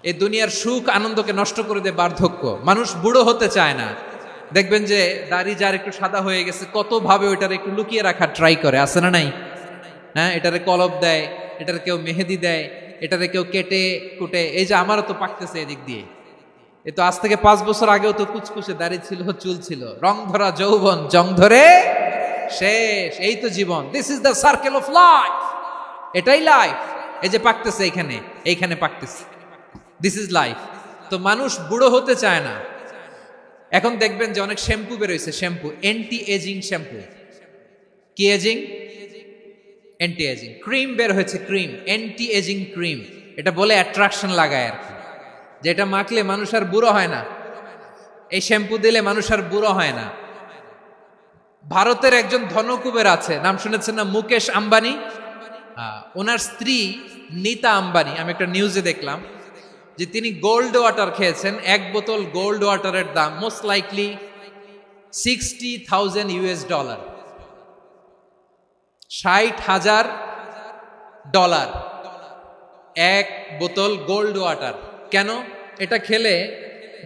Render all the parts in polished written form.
এই দুনিয়ার সুখ আনন্দকে নষ্ট করে দেয় বার্ধক্য। মানুষ বুড়ো হতে চায় না। দেখবেন যে দাড়ি যার একটু সাদা হয়ে গেছে কত ভাবে ওইটার একটু লুকিয়ে রাখার ট্রাই করে, আছে না নাই? হ্যাঁ, এটারে কলপ দেয়, এটার কেউ মেহেদি দেয়, এটারে কেউ কেটে কুটে। এই যে আমারও তো পাকতেছে এদিক দিয়ে, এ তো আজ থেকে 5 বছর আগেও তো কুচকুচে দাড়ি ছিল, চুল ছিল, রং ধরা যৌবন জং ধরে শেষ। এই তো জীবন, this is the circle of life. এটাই লাইফ। এই যে পাকতেছে এইখানে পাকতেছে, দিস ইজ লাইফ। তো মানুষ বুড়ো হতে চায় না। এখন দেখবেন যে অনেক শ্যাম্পু বেরোইছে, শ্যাম্পু অ্যান্টি এজিং শ্যাম্পু। কি এজিং? Anti ageing. ক্রিম বের হয়েছে, ক্রিম অ্যান্টি এজিং ক্রিম। এটা বলে অ্যাট্রাকশন লাগায় আর কি, যেটা মাখলে মানুষ আর বুড়ো হয় না। এই শ্যাম্পু দিলে মানুষ আর বুড়ো হয় না। ভারতের একজন ধনকুবের আছে, নাম শুনেছেন না? মুকেশ আম্বানি। ওনার স্ত্রী নীতা আম্বানি, আমি একটা নিউজে দেখলাম যে তিনি গোল্ড ওয়াটার খেয়েছেন। 1 বোতল গোল্ড ওয়াটারের দাম মোস্ট লাইকলি $60,000 $60,000 1 বোতল গোল্ড ওয়াটার। কেন? এটা খেলে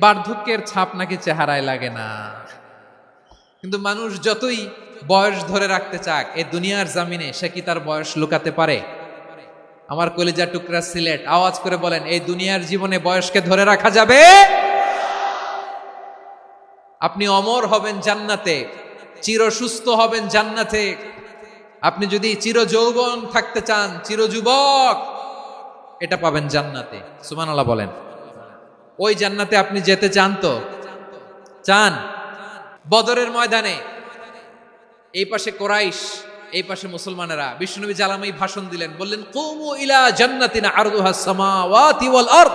বার্ধক্যের ছাপ নাকি চেহারায় লাগে না। কিন্তু মানুষ যতই বয়স ধরে রাখতে চাক এই দুনিয়ার জামিনে, সে কি তার বয়স লুকাতে পারে? আমার কলিজা টুকরা সিলেট, আওয়াজ করে বলেন, এই দুনিয়ার জীবনে বয়সকে ধরে রাখা যাবে? আপনি অমর হবেন জান্নাতে, চির সুস্থ হবেন জান্নাতে। আপনি যদি চির যৌবন থাকতে চান, চির যুবক, এটা পাবেন জান্নাতে। সুবহানাল্লাহ বলেন। ওই জান্নাতে আপনি যেতে চান তো? চান? বদরের ময়দানে এই পাশে কোরাইশ, এই পাশে মুসলমানেরা। বিশ্বনবী জালামাই ভাষণ দিলেন, বললেন, কুমু ইলা জান্নাতিন আরদুহাস সামাওয়াতি ওয়াল আরদ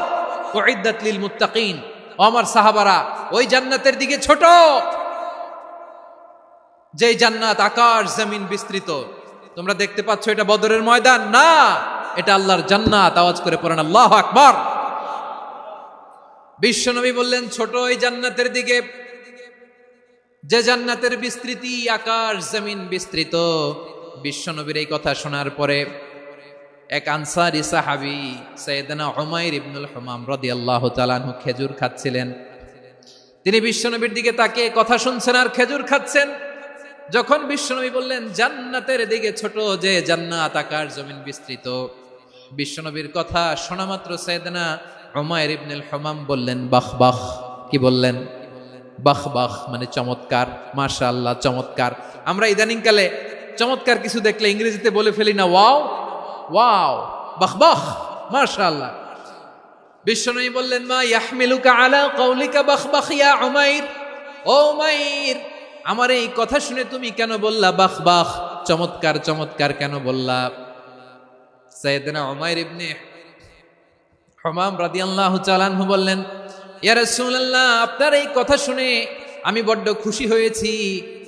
উইদ্দাত লিল মুত্তাকিন। ও আমার সাহাবারা, ওই জান্নাতের দিকে ছোট, যেই জান্নাত আকাশ জমিন বিস্তৃত। তোমরা দেখতে পাচ্ছ এটা বদরের ময়দান না, এটা আল্লাহর জান্নাত। আওয়াজ করে পড়েন আল্লাহু আকবার। বিশ্বনবী বললেন, ছোট ওই জান্নাতের দিকে, যে জান্নাতের বিস্তৃতি আকাশ জমিন বিস্তৃত। বিশ্বনবীর এই কথা শোনার পরে এক আনসারী সাহাবী সাইয়েদনা উমাইর ইবনুল হুমাম রাদিয়াল্লাহু তাআলা আনহু খেজুর খাচ্ছিলেন। তিনি বিশ্বনবীর দিকে তাকিয়ে কথা শুনছেন আর খেজুর খাচ্ছেন। যখন বিশ্বনবী বললেন জান্নাতের দিকে ছোট, যে জান্নাত আকাশ জমিন বিস্তৃত, বিশ্বনবীর কথা শোনা মাত্র সাইয়েদনা উমাইর ইবনুল হুমাম বললেন বাহ বাহ। কি বললেন? বাহ বাহ, মানে চমৎকার, মাশাআল্লাহ, চমৎকার। আমরা ইদানিং কালে চমৎকার কিছু দেখলে ইংরেজিতে বলে ফেলি না, ওয়াও ওয়াও, বাহ বাহ, মাশাআল্লাহ। বিশ্বনবী বললেন, মা ইয়াহমিলুকা আলা কওলিকা বাহ বাহ ইয়া উমাইর। ও উমাইর, আমার এই কথা শুনে তুমি কেন বললা বাহ বাহ, চমৎকার চমৎকার কেন বললা? সাইয়েদনা উমাইর ইবনে হুমাম রাদিয়াল্লাহু তাআলা আনহু বললেন, ইয়া রাসূলুল্লাহ, আপনার এই কথা শুনে আমি বড্ড খুশি হয়েছি,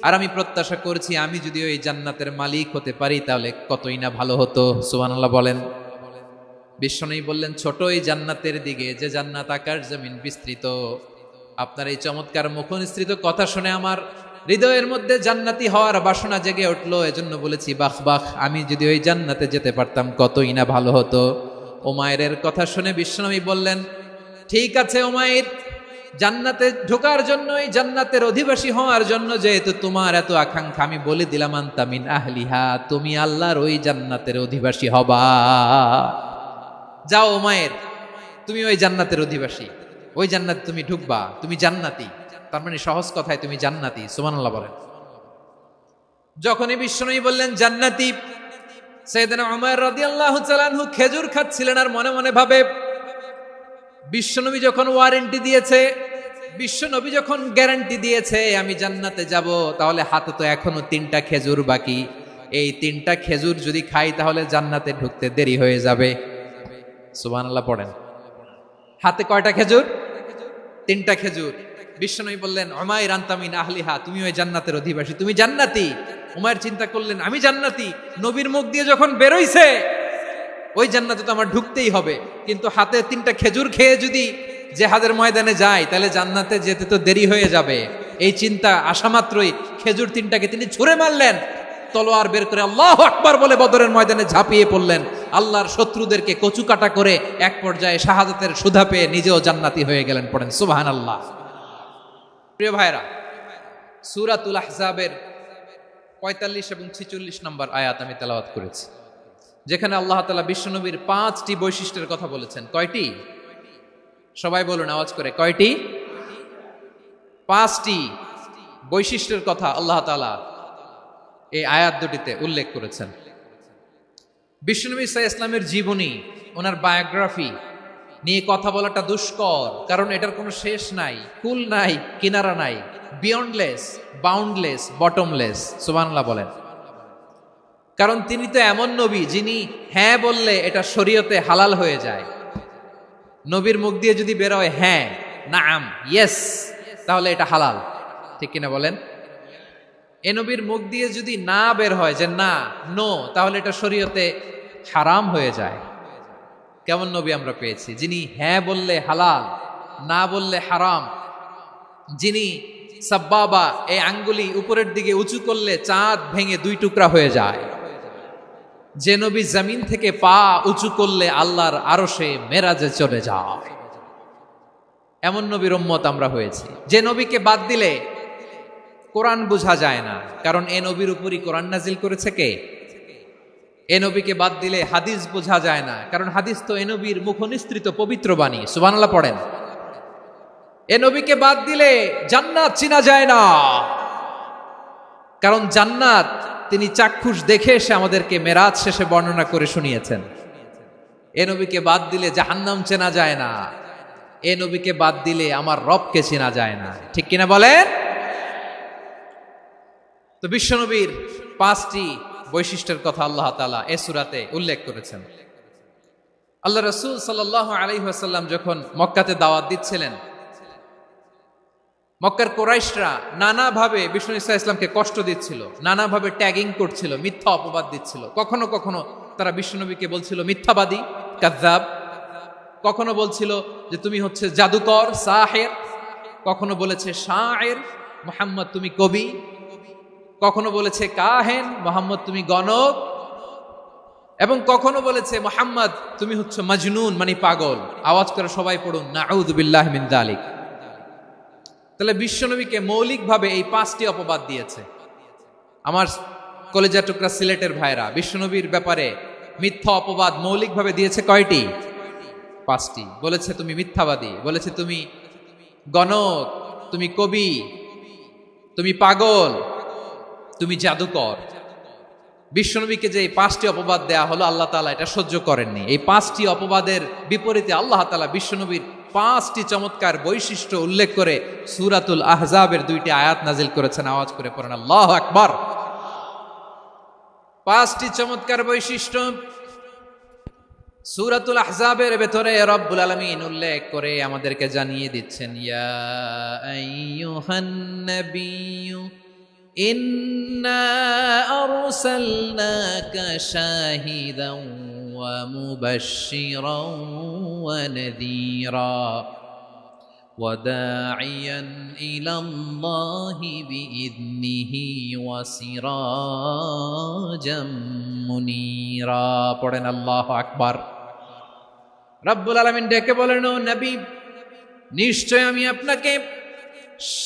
আর আমি প্রত্যাশা করছি আমি যদি ওই জান্নাতের মালিক হতে পারি তাহলে কতই না ভালো হতো। সুবহানাল্লাহ বলেন। বিশ্বনবী বললেন, ছোট এই জান্নাতের দিকে, যে জান্নাত আকাশ জমিন বিস্তৃত। আপনার এই চমৎকার মুখনিসৃত কথা শুনে আমার হৃদয়ের মধ্যে জান্নাতি হওয়ার বাসনা জেগে উঠলো, এজন্য বলেছি বাহ বাহ, আমি যদি ওই জান্নাতে যেতে পারতাম কতই না ভালো হতো। উমাইরের কথা শুনে বিশ্বনবী বললেন, ঠিক আছে উমাইর, জান্নাতে ঢোকার জন্য, এই জান্নাতের অধিবাসী হওয়ার জন্য যেহেতু তোমার এত আকাঙ্ক্ষা, আমি বলে দিলাম আনতা মিন আহলিহা, তুমি আল্লাহর ওই জান্নাতের অধিবাসী হবা। যাও উমাইর, তুমি ওই জান্নাতের অধিবাসী, ওই জান্নাতে তুমি ঢুকবা, তুমি জান্নাতি। তার মানে সহজ কথায় তুমি জান্নাতি। সুবহানাল্লাহ বলেন। যখনই বিশ্বনবী বললেন জান্নাতি, সাইয়েদনা উমাইর রাদিয়াল্লাহু তাআলা আনহু খেজুর খাচ্ছিলেন আর মনে মনে ভাবে, বিশ্বনবী যখন ওয়ারেন্টি দিয়েছে, বিশ্বনবী যখন গ্যারান্টি দিয়েছে আমি জান্নাতে যাব, তাহলে হাতে তো এখনো 3টা খেজুর বাকি। এই 3টা খেজুর যদি খাই তাহলে জান্নাতে ঢুকতে দেরি হয়ে যাবে। সুবহানাল্লাহ পড়েন। হাতে কয়টা খেজুর? 3টা খেজুর। বিশ্বনবী বললেন, উমাইর আনতা মিন আহলিহা, তুমি ওই জান্নাতের অধিবাসী, তুমি জান্নাতি। উমাইর চিন্তা করলেন, আমি জান্নাতি, নবীর মুখ দিয়ে যখন বেরোইছে ওই জান্নাতে তো আমার ঢুকতেই হবে, কিন্তু হাতে 3টা খেজুর খেয়ে যদি জিহাদের ময়দানে যাই তাহলে জান্নাতে যেতে তো দেরি হয়ে যাবে। এই চিন্তা আসা মাত্রই খেজুর 3টাকে তিনি ছুঁড়ে মারলেন, তলোয়ার বের করে আল্লাহু আকবার বলে বদরের ময়দানে ঝাঁপিয়ে পড়লেন আল্লাহর শত্রুদেরকে কচুকাটা করে এক পর্যায়ে শাহাদাতের সুধা পেয়ে নিজেও জান্নাতি হয়ে গেলেন। পড়েন সুবহানাল্লাহ। প্রিয় ভাইরা, সূরাতুল আহজাবের ৪৫ এবং ৪৬ নম্বর আয়াত আমি তেলাওয়াত করেছি, যেখানে আল্লাহ তাআলা বিশ্বনবীর ৫টি বৈশিষ্ট্যের কথা বলেছেন। কয়টি? সবাই বলুন আওয়াজ করে, কয়টি? ৫টি বৈশিষ্ট্যের কথা আল্লাহ তাআলা এই আয়াত দুটিতে উল্লেখ করেছেন। বিশ্বনবী সাল্লাল্লাহু আলাইহি ইসলামের জীবনী, ওনার বায়োগ্রাফি নিয়ে কথা বলাটা দুষ্কর, কারণ এটার কোনো শেষ নাই, কুল নাই, কিনারা নাই, বিয়ন্ডলেস, বাউন্ডলেস, বটমলেস। সুবহানাল্লাহ বলেন। কারণ তিনি তো এমন নবী যিনি হ্যাঁ বললে এটা শরীয়তে হালাল হয়ে যায়। নবীর মুখ দিয়ে যদি বের হয় হ্যাঁ, নাম, ইয়েস, তাহলে এটা হালাল। ঠিক কিনা বলেন? এ নবীর মুখ দিয়ে যদি না বের হয় যে না, নো, তাহলে এটা শরীয়তে হারাম হয়ে যায়। কেমন নবী আমরা পেয়েছি, যিনি হ্যাঁ বললে হালাল, না বললে হারাম, যিনি সাব্বাবা, এই আঙ্গুলি উপরের দিকে উঁচু করলে চাঁদ ভেঙে 2 টুকরা হয়ে যায়, যে নবী জমিন থেকে পা উঁচু করলে আল্লাহর আরশে মেরাজে চলে যায়, এমন নবীর উম্মত আমরা হয়েছি। যে নবীকে বাদ দিলে কোরআন বোঝা যায় না, কারণ এ নবীর উপরই কোরআন নাজিল করেছে কে? এ নবীকে বাদ দিলে হাদিস বোঝা যায় না, কারণ হাদিস তো এ নবীর মুখনিসৃত পবিত্র বাণী। সুবহানাল্লাহ পড়েন। এ নবীকে বাদ দিলে জান্নাত চিনা যায় না, কারণ জান্নাত তিনি চাক্ষুষ দেখে এসে আমাদেরকে মেরাজ শেষে বর্ণনা করে শুনিয়েছেন। এ নবীকে বাদ দিলে জাহান্নাম চেনা যায় না, এ নবীকে বাদ দিলে আমার রবকে চেনা যায় না। ঠিক কিনা বলেন? তো বিশ্বনবীর 5টি বৈশিষ্ট্যের কথা আল্লাহ তাআলা এই সূরাতে উল্লেখ করেছেন। আল্লাহ রাসূল সাল্লাল্লাহু আলাইহি ওয়াসাল্লাম যখন মক্কাতে দাওয়াত দিচ্ছিলেন, মক্কার কুরাইশরা নানাভাবে বিষ্ণু ঈসা ইসলামকে কষ্ট দিচ্ছিল, নানাভাবে ট্যাগিং করছিল, মিথ্যা অপবাদ দিচ্ছিল। কখনো কখনো তারা বিশ্বনবীকে বলছিল মিথ্যাবাদী, কাযযাব। কখনো বলছিল যে তুমি হচ্ছে জাদুকর, সাহির। কখনো বলেছে শায়ের, মুহাম্মদ তুমি কবি। কখনো বলেছে কাহেন, মুহাম্মদ তুমি গণক। এবং কখনো বলেছে মুহাম্মদ তুমি হচ্ছে মাজনুন, মানে পাগল। আওয়াজ করে সবাই পড়ুন নাউযু বিল্লাহি মিন যালিক। তাহলে বিশ্বনবীকে মৌলিকভাবে এই 5টি অপবাদ দিয়েছে। আমার কলেজা টুকরা সিলেটের ভাইরা, বিশ্বনবীর ব্যাপারে মিথ্যা অপবাদ মৌলিকভাবে দিয়েছে কয়টি? 5টি। বলেছে তুমি মিথ্যাবাদী, বলেছে তুমি গণক, তুমি কবি, তুমি পাগল, তুমি জাদুকর। বিশ্বনবীকে যে এই 5টি অপবাদ দেয়া হলো, আল্লাহ তাআলা এটা সহ্য করেননি। এই 5টি অপবাদের বিপরীতে আল্লাহ তাআলা বিশ্বনবীর 5টি চমৎকার বৈশিষ্ট্য উল্লেখ করে সূরাতুল আহজাবের 2টি আয়াত নাজিল করেছেন। আওয়াজ করে পড়েন আল্লাহু আকবার। 5টি চমৎকার বৈশিষ্ট্য সূরাতুল আহজাবের ভেতরে রব্বুল আলামিন উল্লেখ করে আমাদেরকে জানিয়ে দিচ্ছেন, ইয়া আইয়ুহান নাবিয়্যু ইন্না আরসালনাকা শাহিদান ওয়া মুবাশশিরান ওয়া নাযীরা ওয়া দাঈয়ান ইলাল্লাহি বিইذনিহি ওয়া সিরাজাম মুনীরা। পড়েন আল্লাহু আকবার। রব্বুল আলামিন ডেকে বলেন, ও নবী, নিশ্চয় আমি আপনাকে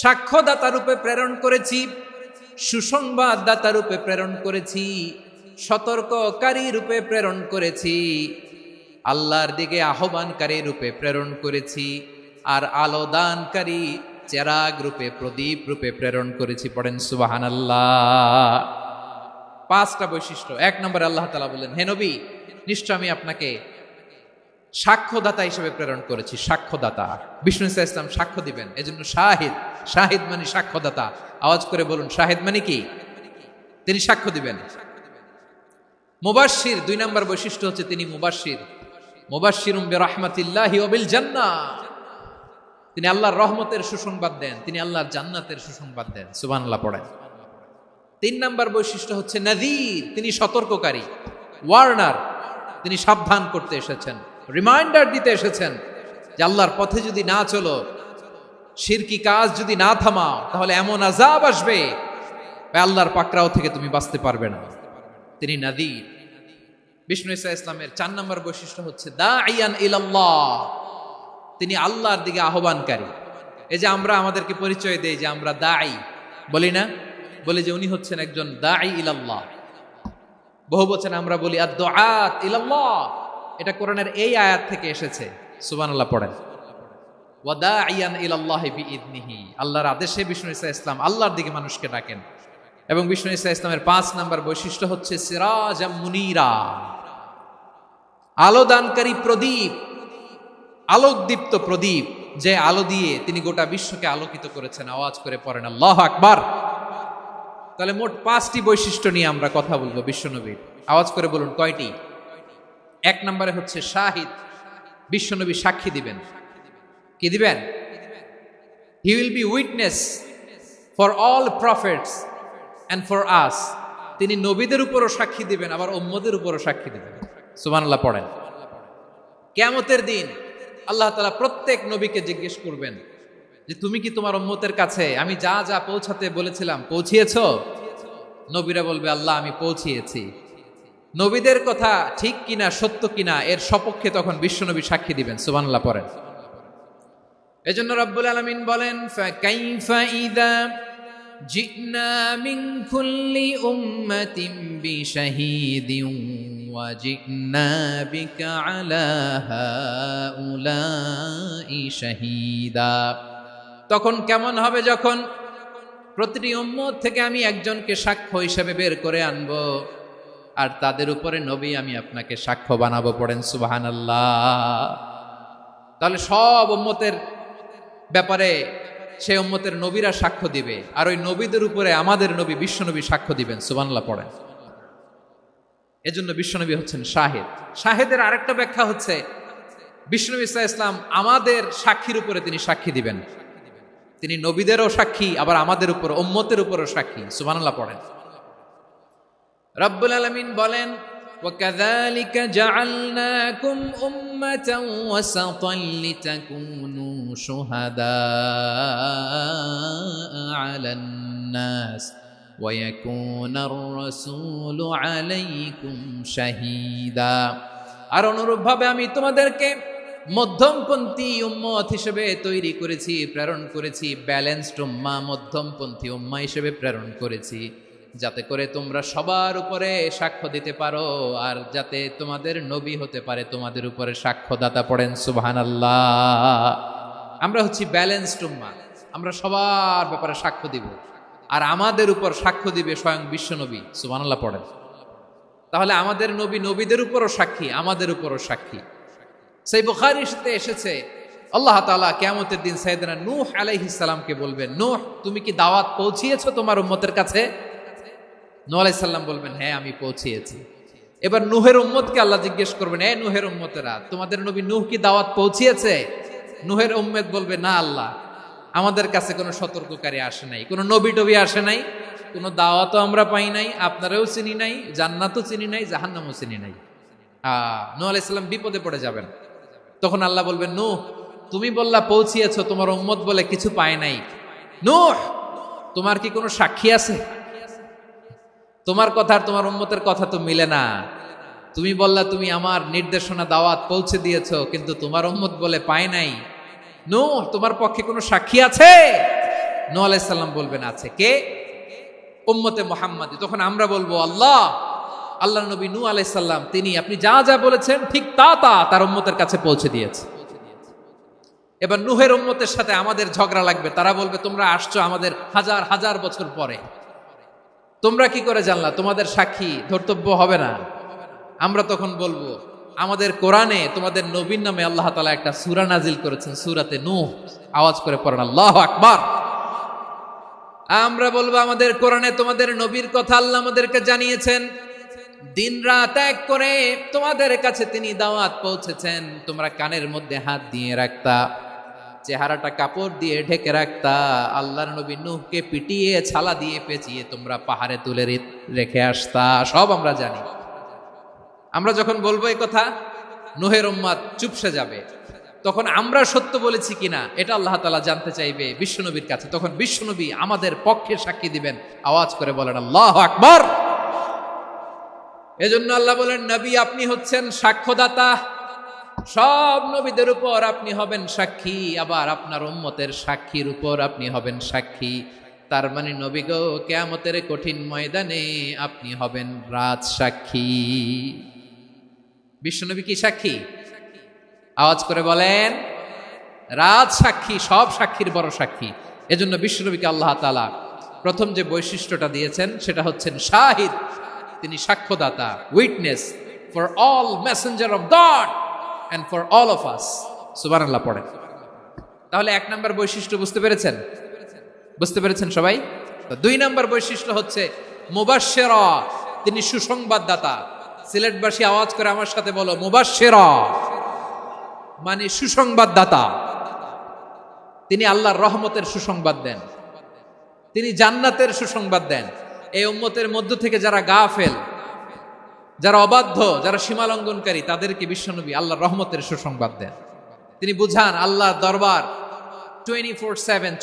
সাক্ষ্যদাতা রূপে প্রেরণ করেছি, সুসংবাদদাতা রূপে প্রেরণ করেছি, সতর্ককারী রূপে প্রেরণ করেছি, আল্লাহর দিকে আহ্বানকারী রূপে প্রেরণ করেছি, আর আলো দানকারী চেরাগ রূপে, প্রদীপ রূপে প্রেরণ করেছি। পড়েন সুবহানাল্লাহ। 5টা বৈশিষ্ট্য। 1 নম্বরে আল্লাহ তাআলা বলেন, হে নবী, নিশ্চয় আমি আপনাকে সাক্ষ্যদাতা হিসেবে প্রেরণ করেছি। সাক্ষ্যদাতা, বিষ্ণু ঈসা ইসলাম সাক্ষ্য দিবেন, এজন্য শাহিদ। শাহিদ মানে সাক্ষ্যদাতা। আওয়াজ করে বলুন, শাহিদ মানে কি? তিনি সাক্ষ্য দিবেন। মুবাশশির, 2 নম্বর বৈশিষ্ট্য হচ্ছে তিনি মুবাশশির। মুবাশশিরুম বিরাহমাতিল্লাহি ওয়া বিল জান্নাহ। তিনি আল্লাহর রহমতের সুসংবাদ দেন, তিনি আল্লাহর জান্নাতের সুসংবাদ দেন। সুবহানাল্লাহ পড়েন। 3 নম্বর বৈশিষ্ট্য হচ্ছে নাযীর, তিনি সতর্ককারী, ওয়ার্নার। তিনি সাবধান করতে এসেছেন, রিমাইন্ডার দিতে এসেছেন যে আল্লাহর পথে যদি না চলো, শিরকি কাজ যদি না থামাও, তাহলে এমন আযাব আসবে আল্লাহর পাকড়াও থেকে তুমি বাঁচতে পারবে না। তিনি নাযীর। বিষ্ণু ঈসা ইসলামের 4 নম্বর বৈশিষ্ট্য হচ্ছে দাঈয়ান ইলাল্লাহ, তিনি আল্লাহর দিকে আহ্বানকারী। এই যে আমরা আমাদেরকে পরিচয় দেই যে আমরা দাঈ, বলি না? বলি যে উনি হচ্ছেন একজন দাঈ ইলাল্লাহ। বহু বচনে আমরা বলি আদ-দুআত ইলাল্লাহ, এটা কোরআনের এই আয়াত থেকে এসেছে। সুবহানাল্লাহ পড়েন। ওয়া দাঈয়ান ইলাল্লাহি বিইذনিহি, আল্লাহর আদেশে বিষ্ণু ঈসা ইসলাম আল্লাহর দিকে মানুষকে ডাকেন। এবং বিষ্ণু ঈসা ইসলামের 5 নম্বর বৈশিষ্ট্য হচ্ছে সিরাজাম মুনীরা, আলোদানকারী প্রদীপ, আলোকদীপ্ত প্রদীপ, যে আলো দিয়ে তিনি গোটা বিশ্বকে আলোকিত করেছেন। আওয়াজ করে পড়েন আল্লাহু আকবার। তাহলে মোট 5টি বৈশিষ্ট্য নিয়ে আমরা কথা বলবো বিশ্বনবীর। আওয়াজ করে বলুন কয়টি? 1 নম্বরে হচ্ছে শাহিদ, বিশ্বনবী সাক্ষী দিবেন। কি দিবেন? He will be witness for all prophets and for us, তিনি নবীদের উপরও সাক্ষী দিবেন, আবার উম্মতের উপরও সাক্ষী দিবেন। সুবহানাল্লাহ পড়েন। কিয়ামতের দিন আল্লাহ তাআলা প্রত্যেক নবীকে জিজ্ঞেস করবেন যে তুমি কি তোমার উম্মতের কাছে আমি যা যা পৌঁছাতে বলেছিলাম পৌঁছিয়েছো? নবীরা বলবে আল্লাহ আমি পৌঁছিয়েছি। নবীদের কথা ঠিক কিনা, সত্য কিনা, এর সপক্ষে তখন বিশ্বনবী সাক্ষী দিবেন। সুবহানাল্লাহ পড়েন। এজন্য রব্বুল আলামিন বলেন ফাকাইফা ইযা জিনা মিন কুল্লি উম্মাতিন বিশাহীদিন ওয়া জিনা বিকা আলা হাউলাই শাহীদা, তখন কেমন হবে যখন প্রতিটি উম্মত থেকে আমি একজনকে সাক্ষ্য হিসেবে বের করে আনবো, আর তাদের উপরে নবী আমি আপনাকে সাক্ষ্য বানাবো। পড়েন সুবহানাল্লাহ। তাহলে সব উম্মতের ব্যাপারে সেই উম্মতের নবীরা সাক্ষ্য দিবে, আর ওই নবীদের উপরে আমাদের নবী বিশ্বনবী সাক্ষ্য দিবেন। সুবহানাল্লাহ পড়েন। এজন্য বিশ্বনবী হচ্ছেন শাহিদ। শাহিদের আরেকটা ব্যাখ্যা হচ্ছে বিশ্বনবী সাল্লাল্লাহু আলাইহি ওয়াসাল্লাম আমাদের সাক্ষীর উপরে তিনি সাক্ষী দিবেন। তিনি নবীদেরও সাক্ষী, আবার আমাদের উপর উম্মতের উপরও সাক্ষী। সুবহানাল্লাহ পড়েন। রব্বুল আলামিন বলেন وَكَذَلِكَ جَعَلْنَاكُمْ أُمَّةً وَسَطًا لِتَكُونُوا شُهَدَاءَ عَلَى النَّاسِ وَيَكُونَ الرَّسُولُ عَلَيْكُمْ شَهِيدًا, আর অনুরূপভাবে আমি তোমাদেরকে মধ্যমপন্থী উম্মত হিসেবে তৈরি করেছি, প্রেরণ করেছি। ব্যালেন্সড উম্মাহ, মধ্যমপন্থী উম্মাহ হিসেবে প্রেরণ করেছি, যাতে করে তোমরা সবার উপরে সাক্ষ্য দিতে পারো, আর যাতে তোমাদের নবী হতে পারে তোমাদের উপরে সাক্ষ্যদাতা। পড়েন সুবহানাল্লাহ। আমরা হচ্ছি ব্যালেন্সড উম্মাহ, আমরা সবার ব্যাপারে সাক্ষ্য দিব, আর আমাদের উপর সাক্ষ্য দিবে স্বয়ং বিশ্বনবী। সুবহানাল্লাহ পড়েন। তাহলে আমাদের নবী নবীদের উপরও সাক্ষী, আমাদের উপরও সাক্ষী। সেই বুখারীতে এসেছে আল্লাহ তাআলা কিয়ামতের দিন সাইয়েদনা নূহ আলাইহিস সালামকে বলবেন, নূহ তুমি কি দাওয়াত পৌঁছিয়েছো তোমার উম্মতের কাছে? নূহ আলাইহিস সালাম বলবেন হ্যাঁ আমি পৌঁছিয়েছি। এবার নূহের উম্মতকে আল্লাহ জিজ্ঞেস করবেন, এ নূহের উম্মতেরা তোমাদের নবী নূহ কি দাওয়াত পৌঁছিয়েছে? নূহের উম্মত বলবে না আল্লাহ, আমাদের কাছে কোনো সতর্ককারী আসে নাই, কোনো নবী টবি আসে নাই, কোনো দাওয়াতও আমরা পাই নাই, আপনারাও চিনি নাই, জান্নাতও চিনি নাই, জাহান্নামও চিনি নাই। নূহ আলাইহিস সালাম বিপদে পড়ে যাবেন। তখন আল্লাহ বলবেন নূহ তুমি বললা পৌঁছিয়েছো, তোমার উম্মত বলে কিছু পায় নাই। নূহ তোমার কি কোনো সাক্ষী আছে? তোমার কথা আর তোমার উম্মতের কথা তো মিলে না। তুমি বললা তুমি আমার নির্দেশনা দাওয়াত পৌঁছে দিয়েছো, কিন্তু তোমার উম্মত বলে পায় নাই। নূহ তোমার পক্ষে কোনো সাক্ষী আছে? নূহ আলাইহিস সালাম বলবেন আছে। কে? উম্মতে মুহাম্মাদি। তখন আমরা বলবো আল্লাহ, আল্লাহর নবী নূহ আলাইহিস সালাম তিনি আপনি যা যা বলেছেন ঠিক তা তা তার উম্মতের কাছে পৌঁছে দিয়েছে। এবার নূহের উম্মতের সাথে আমাদের ঝগড়া লাগবে। তারা বলবে তোমরা আসছো আমাদের হাজার হাজার বছর পরে, তোমরা কি করে জানলা? তোমাদের সাক্ষী ধর্তব্য হবে না। আমরা তখন বলবো আমাদের কোরআনে তোমাদের নবীর নামে আল্লাহ তাআলা একটা সূরা নাজিল করেছেন, সূরাতে নূহ। আওয়াজ করে পড়েন আল্লাহু আকবার। আমরা বলবো আমাদের কোরআনে তোমাদের নবীর কথা আল্লাহ আমাদেরকে জানিয়েছেন, দিন রাত এক করে তোমাদের কাছে তিনি দাওয়াত পৌঁছেছেন। তোমরা কানের মধ্যে হাত দিয়ে রাখতা, চেহারাটা কাপড় দিয়ে ঢেকে রাখতা, আল্লাহর নবী নূহকে পিটিয়ে ছালা দিয়ে পেঁচিয়ে তোমরা পাহাড়ে তুলে রেখে আসতা। সব আমরা জানি। আমরা যখন বলবো এই কথা, নূহের উম্মত চুপসে যাবে। তখন আমরা সত্য বলেছি কিনা এটা আল্লাহ তাআলা জানতে চাইবে বিশ্বনবীর কাছে। তখন বিশ্বনবী আমাদের পক্ষে সাক্ষী দিবেন। আওয়াজ করে বলেন আল্লাহু আকবার। এজন্য আল্লাহ বলেন, নবী আপনি হচ্ছেন সাক্ষ্যদাতা, সব নবীদের উপর আপনি হবেন সাক্ষী, আবার আপনার উম্মতের সাক্ষীর উপর আপনি হবেন সাক্ষী। তার মানে নবী গো, কিয়ামতের কঠিন ময়দানে আপনি হবেন রাজ সাক্ষী। বিশ্বনবী কি সাক্ষী? আওয়াজ করে বলেন, রাজ সাক্ষী, সব সাক্ষীর বড় সাক্ষী। এজন্য বিশ্বনবীকে আল্লাহ তাআলা প্রথম যে বৈশিষ্ট্যটা দিয়েছেন সেটা হচ্ছেন শাহিদ। তিনি সাক্ষ্যদাতা, witness for all messenger of God and for all of us। সুবহানাল্লাহ পড়েন। তাহলে এক নাম্বার বৈশিষ্ট্য বুঝতে পেরেছেন? বুঝতে পেরেছেন সবাই? তো দুই নাম্বার বৈশিষ্ট্য হচ্ছে মুবাশশিরা, তিনি সুসংবাদদাতা। সিলেটবাসী আওয়াজ করে আমার সাথে বলো, মুবাশশিরা মানে সুসংবাদদাতা। তিনি আল্লাহর রহমতের সুসংবাদ দেন, তিনি জান্নাতের সুসংবাদ দেন। এই উম্মতের মধ্য থেকে যারা গাফেল, যারা অবাধ্য, যারা সীমালঙ্ঘনকারী, তাদেরকে বিশ্বনবী আল্লাহর রহমতের সুসংবাদ দেন। তিনি বুঝান আল্লাহর দরবার 24/7